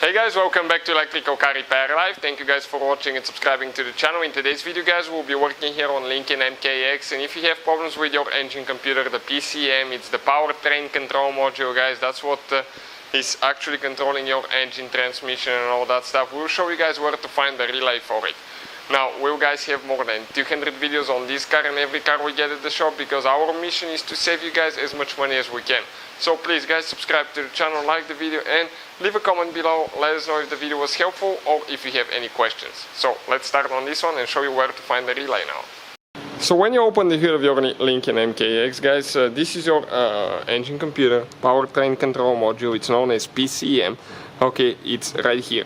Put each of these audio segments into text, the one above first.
Hey guys, welcome back to Electrical Car Repair Live. Thank you guys for watching and subscribing to the channel. In today's video guys, we'll be working here on Lincoln MKX, and if you have problems with your engine computer, the PCM, it's the Powertrain Control Module guys, that's what is actually controlling your engine, transmission and all that stuff. We'll show you guys where to find the relay for it. Now, we'll guys have more than 200 videos on this car and every car we get at the shop, because our mission is to save you guys as much money as we can. So please guys, subscribe to the channel, like the video and leave a comment below. Let us know if the video was helpful or if you have any questions. So let's start on this one and show you where to find the relay now. So when you open the hood of your Lincoln MKX guys, this is your engine computer, Powertrain Control Module. It's known as PCM. Okay, it's right here.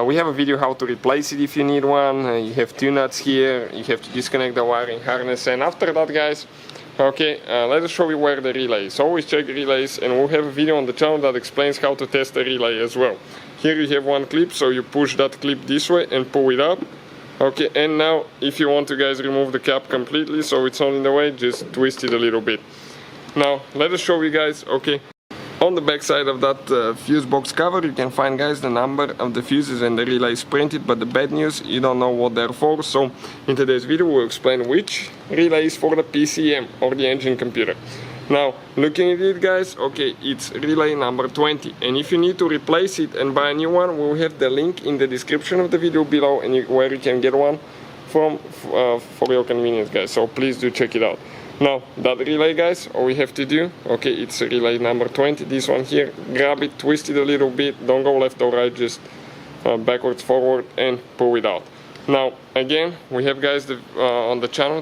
We have a video how to replace it if you need one. You have two nuts here, you have to disconnect the wiring harness, and after that guys, okay, let us show you where the relay is. Always check relays, and we'll have a video on the channel that explains how to test the relay as well. Here you have one clip, so you push that clip this way and pull it up. Okay, and now if you want to guys remove the cap completely so it's not in the way, just twist it a little bit. Now let us show you guys. Okay, on the back side of that fuse box cover you can find guys the number of the fuses and the relays printed, but the bad news, you don't know what they're for. So in today's video we'll explain which relay is for the PCM or the engine computer. Now looking at it guys, okay, it's relay number 20, and if you need to replace it and buy a new one, we'll have the link in the description of the video below, and where you can get one from for your convenience guys, so please do check it out. Now that relay guys, all we have to do, okay, it's relay number 20, this one here, grab it, twist it a little bit, don't go left or right, just backwards, forward and pull it out. Now again, we have guys on the channel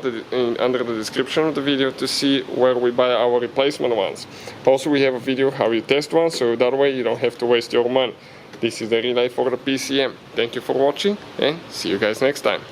under the description of the video to see where we buy our replacement ones. Also we have a video how you test one, so that way you don't have to waste your money. This is the relay for the PCM. Thank you for watching and see you guys next time.